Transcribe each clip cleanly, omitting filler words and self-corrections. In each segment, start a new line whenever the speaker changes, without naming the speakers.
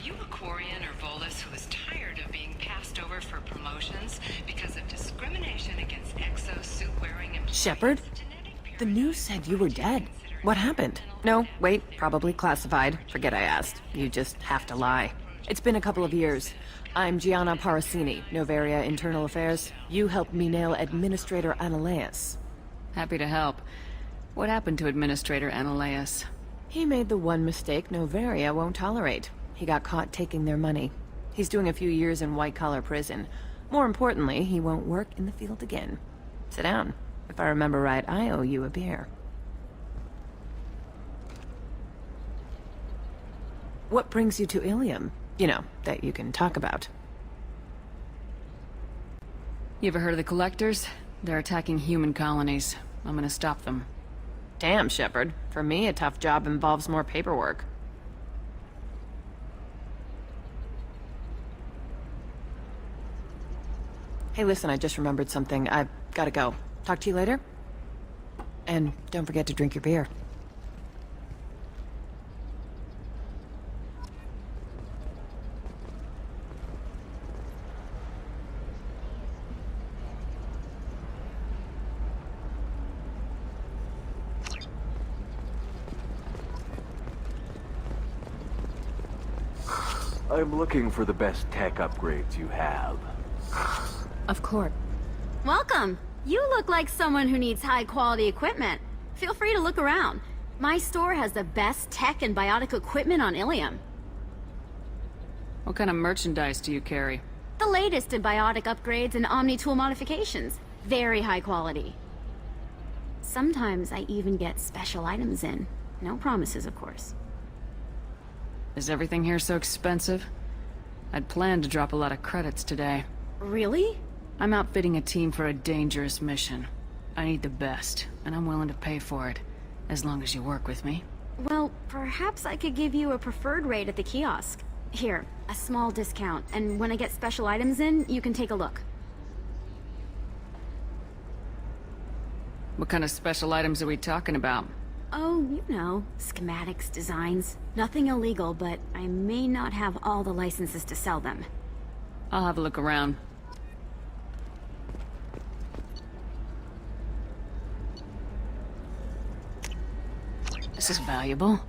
you a Quarian or Volus who is tired of being passed over for promotions because of discrimination against exosuit-wearing employees?
Shepard? The news said you were dead. What happened? No, wait, probably classified. Forget I asked. You just have to lie. It's been a couple of years. I'm Gianna Parasini, Noveria Internal Affairs. You helped me nail Administrator Analaeus.
Happy to help. What happened to Administrator Analaeus?
He made the one mistake Noveria won't tolerate. He got caught taking their money. He's doing a few years in white-collar prison. More importantly, he won't work in the field again. Sit down. If I remember right, I owe you a beer. What brings you to Illium? You know, that you can talk about.
You ever heard of the Collectors? They're attacking human colonies. I'm gonna stop them.
Damn, Shepard. For me, a tough job involves more paperwork. Hey, listen, I just remembered something. I've gotta go. Talk to you later? And don't forget to drink your beer.
I'm looking for the best tech upgrades you have.
Of course.
Welcome! You look like someone who needs high-quality equipment. Feel free to look around. My store has the best tech and biotic equipment on Illium.
What kind of merchandise do you carry?
The latest in biotic upgrades and omni-tool modifications. Very high quality. Sometimes I even get special items in. No promises, of course.
Is everything here so expensive? I'd planned to drop a lot of credits today.
Really?
I'm outfitting a team for a dangerous mission. I need the best, and I'm willing to pay for it, as long as you work with me.
Well, perhaps I could give you a preferred rate at the kiosk. Here, a small discount, and when I get special items in, you can take a look.
What kind of special items are we talking about?
Oh, you know, schematics, designs. Nothing illegal, but I may not have all the licenses to sell them.
I'll have a look around. This is valuable.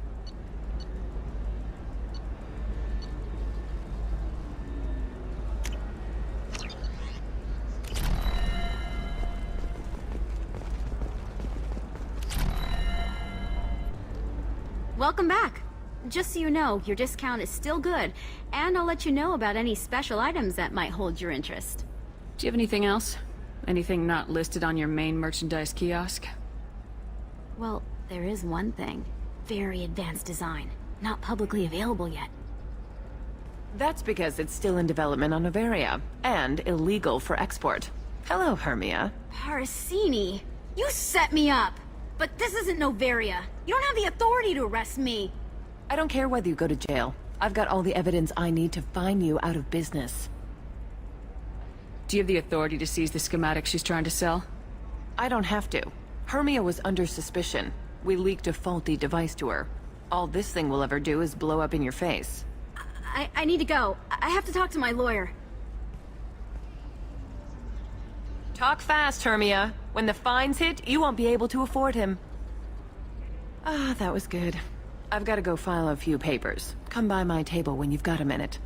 Welcome back. Just so you know, your discount is still good, and I'll let you know about any special items that might hold your interest.
Do you have anything else? Anything not listed on your main merchandise kiosk?
Well, there is one thing. Very advanced design. Not publicly available yet.
That's because it's still in development on Noveria, and illegal for export. Hello, Hermia.
Parasini! You set me up! But this isn't Noveria. You don't have the authority to arrest me.
I don't care whether you go to jail. I've got all the evidence I need to fine you out of business.
Do you have the authority to seize the schematic she's trying to sell?
I don't have to. Hermia was under suspicion. We leaked a faulty device to her. All this thing will ever do is blow up in your face.
I need to go. I have to talk to my lawyer.
Talk fast, Hermia. When the fines hit, you won't be able to afford him. Ah, that was good. I've got to go file a few papers. Come by my table when you've got a minute.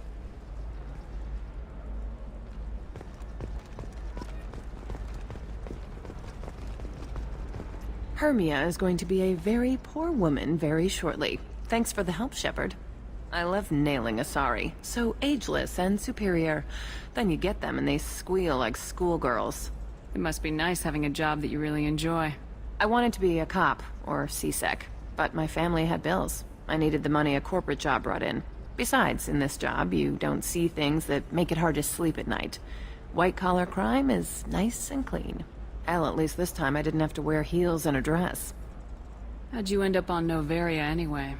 Hermia is going to be a very poor woman very shortly. Thanks for the help, Shepard. I love nailing a sorry. So ageless and superior. Then you get them and they squeal like schoolgirls.
It must be nice having a job that you really enjoy.
I wanted to be a cop, or CSEC, but my family had bills. I needed the money a corporate job brought in. Besides, in this job, you don't see things that make it hard to sleep at night. White-collar crime is nice and clean. Hell, at least this time I didn't have to wear heels and a dress.
How'd you end up on Noveria anyway?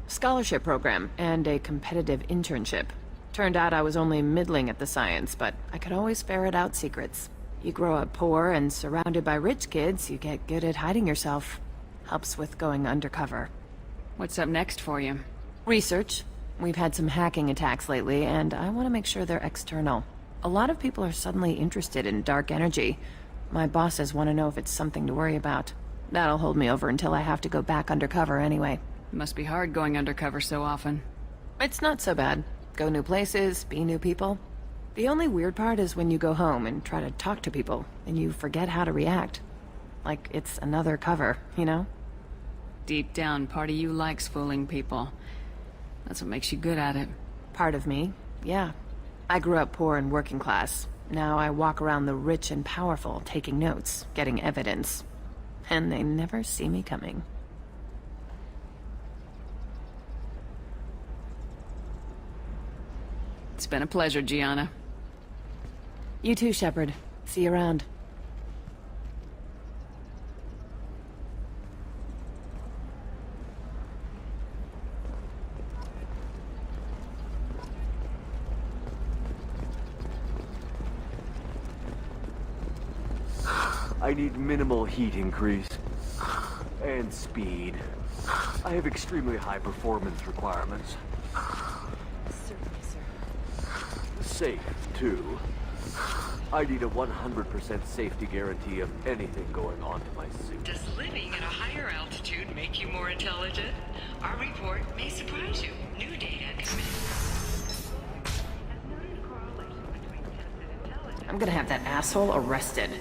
Scholarship program, and a competitive internship. Turned out I was only middling at the science, but I could always ferret out secrets. You grow up poor and surrounded by rich kids, you get good at hiding yourself. Helps with going undercover.
What's up next for you?
Research. We've had some hacking attacks lately, and I want to make sure they're external. A lot of people are suddenly interested in dark energy. My bosses want to know if it's something to worry about. That'll hold me over until I have to go back undercover anyway.
Must be hard going undercover so often.
It's not so bad. Go new places, be new people. The only weird part is when you go home and try to talk to people, and you forget how to react. Like it's another cover, you know?
Deep down, part of you likes fooling people. That's what makes you good at it.
Part of me, yeah. I grew up poor and working class. Now I walk around the rich and powerful, taking notes, getting evidence. And they never see me coming.
It's been a pleasure, Gianna.
You too, Shepard. See you around.
I need minimal heat increase. And speed. I have extremely high performance requirements.
Certainly, sir.
Safe, too. I need a 100% safety guarantee of anything going on to my suit.
Does living at a higher altitude make you more intelligent? Our report may surprise you. New data come in.
I'm gonna have that asshole arrested.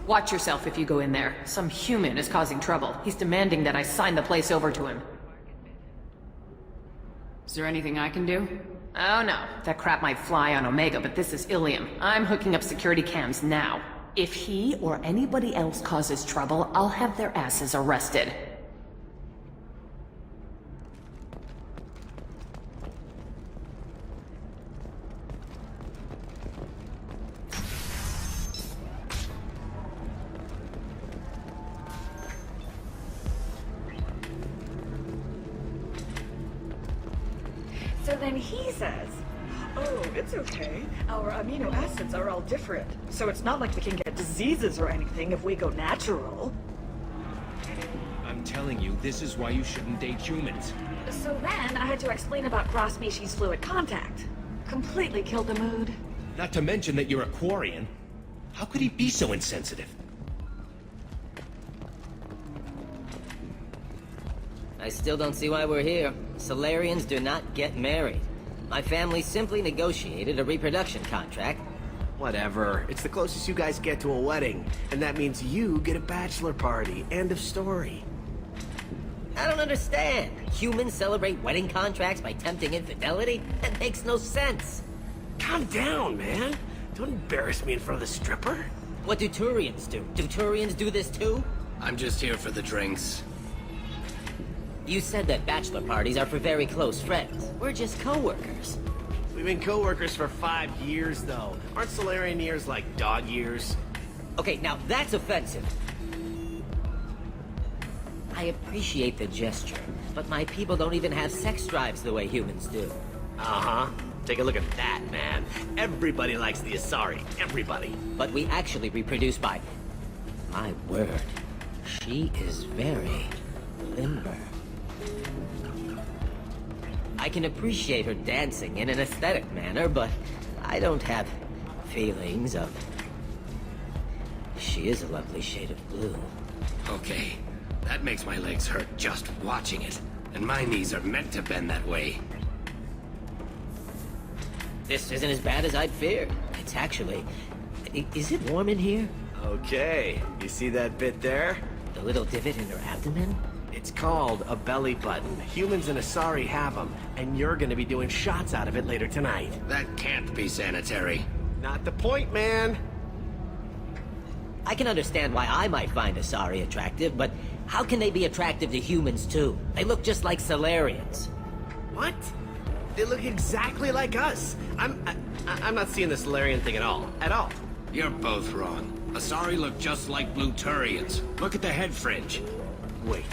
Watch yourself if you go in there. Some human is causing trouble. He's demanding that I sign the place over to him.
Is there anything I can do?
Oh no, that crap might fly on Omega, but this is Illium. I'm hooking up security cams now. If he or anybody else causes trouble, I'll have their asses arrested.
So then he says, oh, it's okay. Our amino acids are all different. So it's not like we can get diseases or anything if we go natural.
I'm telling you, this is why you shouldn't date humans.
So then I had to explain about cross-species fluid contact. Completely killed the mood.
Not to mention that you're a Quarian. How could he be so insensitive?
I still don't see why we're here. Solarians do not get married. My family simply negotiated a reproduction contract.
Whatever. It's the closest you guys get to a wedding. And that means you get a bachelor party. End of story.
I don't understand. Humans celebrate wedding contracts by tempting infidelity? That makes no sense.
Calm down, man. Don't embarrass me in front of the stripper.
What do Turians do? Do Turians do this too?
I'm just here for the drinks.
You said that bachelor parties are for very close friends. We're just co-workers.
We've been co-workers for 5 years, though. Aren't Solarian years like dog years?
Okay, now that's offensive. I appreciate the gesture, but my people don't even have sex drives the way humans do.
Uh-huh. Take a look at that, man. Everybody likes the Asari. Everybody.
But we actually reproduce by... My word. She is very limber. I can appreciate her dancing in an aesthetic manner, but I don't have feelings of... She is a lovely shade of blue.
Okay, that makes my legs hurt just watching it. And my knees are meant to bend that way.
This isn't as bad as I'd feared. It's actually... Is it warm in here?
Okay. You see that bit there?
The little divot in her abdomen?
It's called a belly button. Humans and Asari have them, and you're gonna be doing shots out of it later tonight.
That can't be sanitary.
Not the point, man.
I can understand why I might find Asari attractive, but how can they be attractive to humans too? They look just like Solarians.
What? They look exactly like us. I'm not seeing the Solarian thing at all. At all.
You're both wrong. Asari look just like blue Turians. Look at the head fringe.
Wait.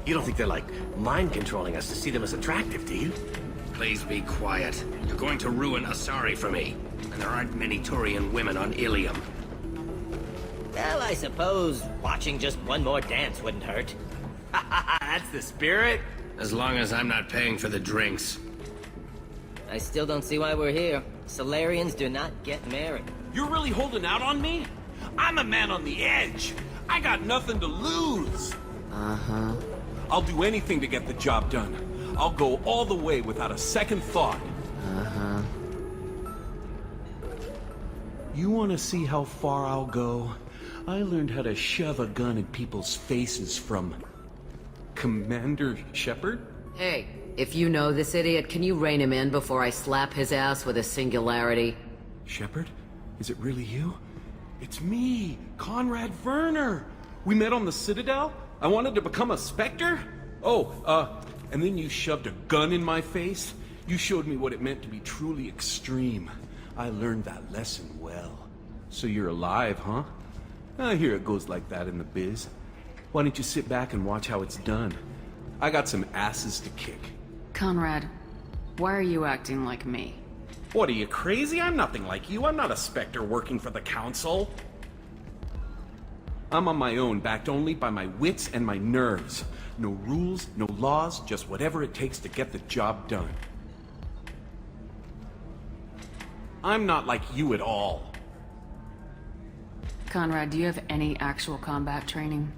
You don't think they're, like, mind-controlling us to see them as attractive, do you?
Please be quiet. You're going to ruin Asari for me. And there aren't many Turian women on Illium.
Well, I suppose watching just one more dance wouldn't hurt.
That's the spirit.
As long as I'm not paying for the drinks.
I still don't see why we're here. Solarians do not get married.
You're really holding out on me? I'm a man on the edge. I got nothing to lose.
Uh-huh.
I'll do anything to get the job done. I'll go all the way without a second thought.
Uh-huh.
You want to see how far I'll go? I learned how to shove a gun in people's faces from... Commander Shepard?
Hey, if you know this idiot, can you rein him in before I slap his ass with a singularity?
Shepard? Is it really you? It's me, Conrad Verner. We met on the Citadel. I wanted to become a Spectre. And then you shoved a gun in my face. You showed me what it meant to be truly extreme. I learned that lesson well. So you're alive, huh? I hear it goes like that in the biz. Why don't you sit back and watch how it's done? I got some asses to kick.
Conrad, why are you acting like me?
What, are you crazy? I'm nothing like you. I'm not a Spectre working for the Council. I'm on my own, backed only by my wits and my nerves. No rules, no laws, just whatever it takes to get the job done. I'm not like you at all.
Conrad, do you have any actual combat training?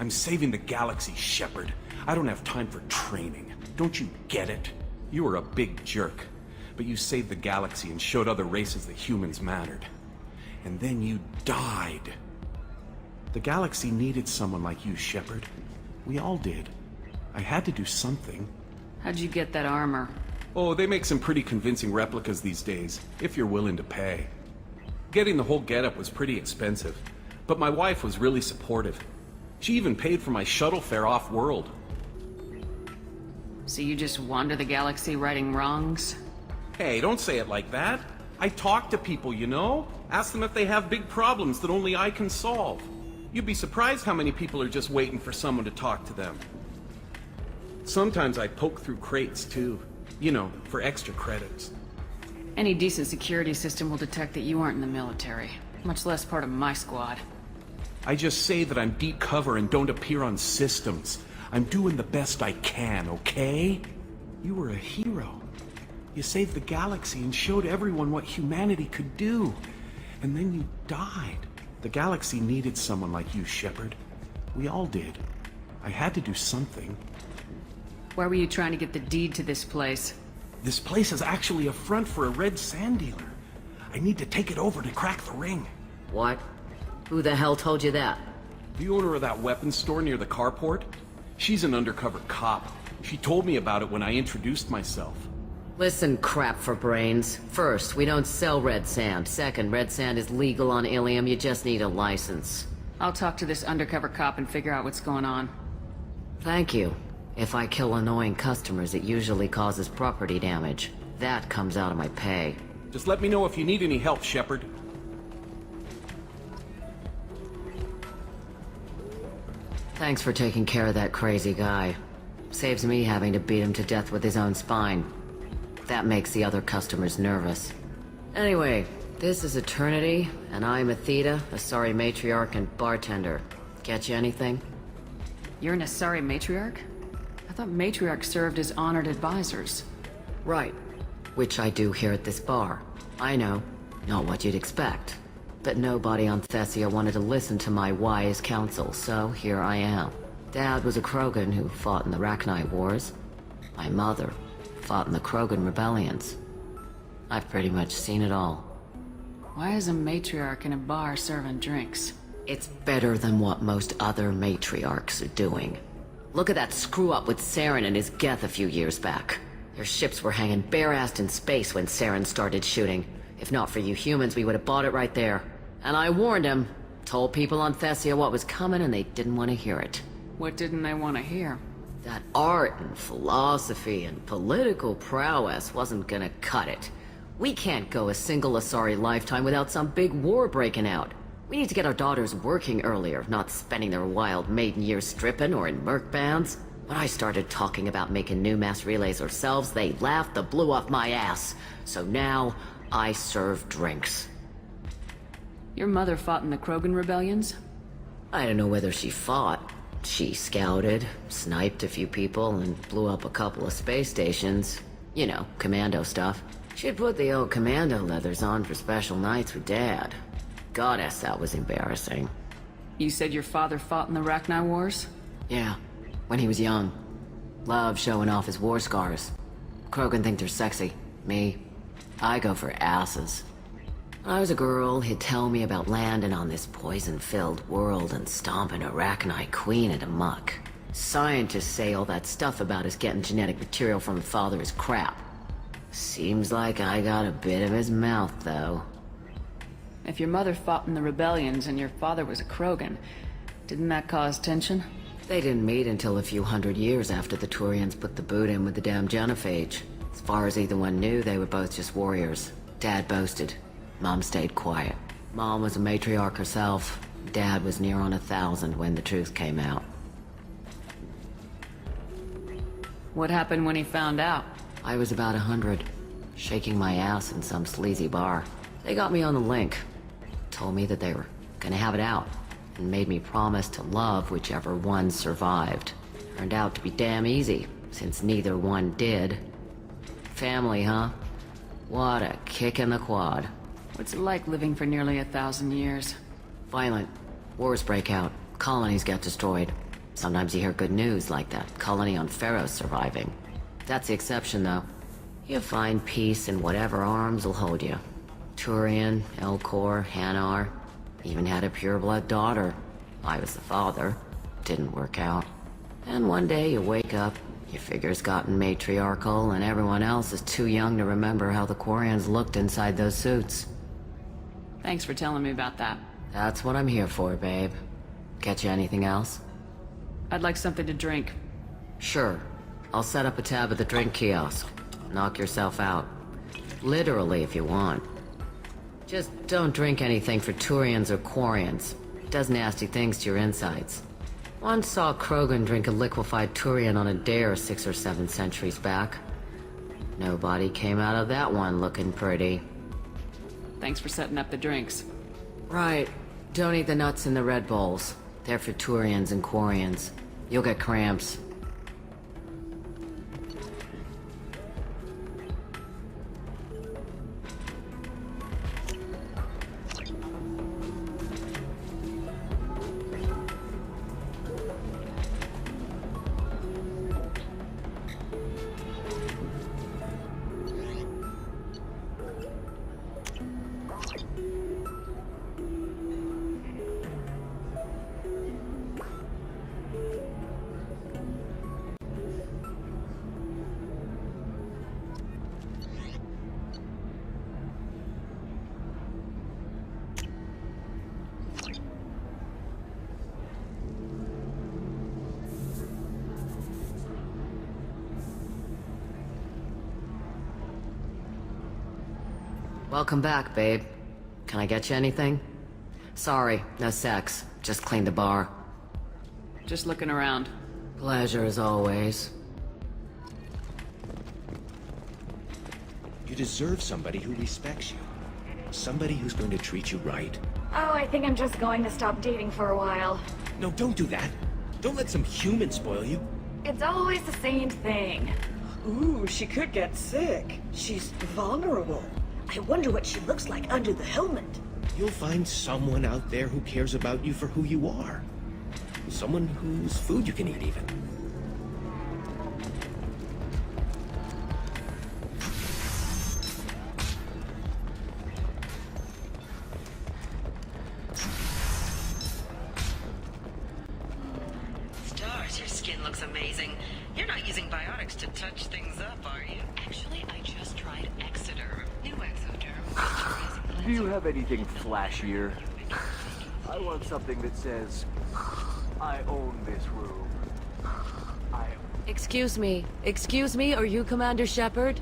I'm saving the galaxy, Shepard. I don't have time for training. Don't you get it? You were a big jerk, but you saved the galaxy and showed other races that humans mattered. And then you died. The galaxy needed someone like you, Shepard. We all did. I had to do something.
How'd you get that armor?
Oh, they make some pretty convincing replicas these days, if you're willing to pay. Getting the whole getup was pretty expensive, but my wife was really supportive. She even paid for my shuttle fare off-world.
So you just wander the galaxy righting wrongs?
Hey, don't say it like that. I talk to people, you know? Ask them if they have big problems that only I can solve. You'd be surprised how many people are just waiting for someone to talk to them. Sometimes I poke through crates, too. You know, for extra credits.
Any decent security system will detect that you aren't in the military, much less part of my squad.
I just say that I'm deep cover and don't appear on systems. I'm doing the best I can, okay? You were a hero. You saved the galaxy and showed everyone what humanity could do. And then you died. The galaxy needed someone like you, Shepard. We all did. I had to do something.
Why were you trying to get the deed to this place?
This place is actually a front for a red sand dealer. I need to take it over to crack the ring.
What? Who the hell told you that?
The owner of that weapons store near the carport. She's an undercover cop. She told me about it when I introduced myself.
Listen, crap for brains. First, we don't sell red sand. Second, red sand is legal on Illium. You just need a license.
I'll talk to this undercover cop and figure out what's going on.
Thank you. If I kill annoying customers, it usually causes property damage. That comes out of my pay.
Just let me know if you need any help, Shepard.
Thanks for taking care of that crazy guy. Saves me having to beat him to death with his own spine. That makes the other customers nervous. Anyway, this is Eternity, and I'm Athena, a sorry matriarch and bartender. Get you anything?
You're an Asari matriarch? I thought matriarchs served as honored advisors.
Right. Which I do here at this bar. I know. Not what you'd expect. But nobody on Thessia wanted to listen to my wise counsel, so here I am. Dad was a Krogan who fought in the Rachni Wars. My mother fought in the Krogan rebellions. I've pretty much seen it all.
Why is a matriarch in a bar serving drinks?
It's better than what most other matriarchs are doing. Look at that screw-up with Saren and his Geth a few years back. Their ships were hanging bare-assed in space when Saren started shooting. If not for you humans, we would have bought it right there. And I warned him. Told people on Thessia what was coming and they didn't want to hear it.
What didn't they want to hear?
That art and philosophy and political prowess wasn't gonna cut it. We can't go a single Asari lifetime without some big war breaking out. We need to get our daughters working earlier, not spending their wild maiden years stripping or in merc bands. When I started talking about making new mass relays ourselves, they laughed the blue off my ass. So now, I serve drinks.
Your mother fought in the Krogan rebellions?
I don't know whether she fought. She scouted, sniped a few people, and blew up a couple of space stations. You know, commando stuff. She'd put the old commando leathers on for special nights with Dad. Goddess, that was embarrassing.
You said your father fought in the Rachni Wars?
Yeah, when he was young. Loved showing off his war scars. Krogan think they're sexy. Me, I go for asses. When I was a girl, he'd tell me about landing on this poison-filled world and stomping a Rachni queen into muck. Scientists say all that stuff about us getting genetic material from the father is crap. Seems like I got a bit of his mouth, though.
If your mother fought in the rebellions and your father was a Krogan, didn't that cause tension?
They didn't meet until a few hundred years after the Turians put the boot in with the damn genophage. As far as either one knew, they were both just warriors. Dad boasted. Mom stayed quiet. Mom was a matriarch herself. Dad was near on 1,000 when the truth came out.
What happened when he found out?
I was about 100, shaking my ass in some sleazy bar. They got me on the link. Told me that they were gonna have it out, and made me promise to love whichever one survived. Turned out to be damn easy, since neither one did. Family, huh? What a kick in the quad.
What's it like living for nearly 1,000 years?
Violent. Wars break out. Colonies get destroyed. Sometimes you hear good news, like that colony on Pharaoh surviving. That's the exception, though. You find peace in whatever arms will hold you. Turian, Elcor, Hanar. Even had a pure-blood daughter. I was the father. Didn't work out. And one day you wake up, your figure's gotten matriarchal, and everyone else is too young to remember how the Quarians looked inside those suits.
Thanks for telling me about that.
That's what I'm here for, babe. Get you anything else?
I'd like something to drink.
Sure. I'll set up a tab at the drink kiosk. Knock yourself out. Literally, if you want. Just don't drink anything for Turians or Quarians. It does nasty things to your insides. Once saw Krogan drink a liquefied Turian on a dare 6 or 7 centuries back. Nobody came out of that one looking pretty.
Thanks for setting up the drinks.
Right. Don't eat the nuts in the Red Bowls. They're for Turians and Quarians. You'll get cramps. Welcome back, babe. Can I get you anything? Sorry, no sex. Just cleaned the bar.
Just looking around.
Pleasure as always.
You deserve somebody who respects you. Somebody who's going to treat you right.
Oh, I think I'm just going to stop dating for a while.
No, don't do that. Don't let some human spoil you.
It's always the same thing. Ooh, she could get sick. She's vulnerable. I wonder what she looks like under the helmet.
You'll find someone out there who cares about you for who you are. Someone whose food you can eat, even.
Stars, your skin looks amazing. You're not using biotics to touch things up, are you? Actually, I just tried Exeter. New Exoderm.
Do you have anything flashier? I want something that says, I own this room.
Excuse me, are you Commander Shepard?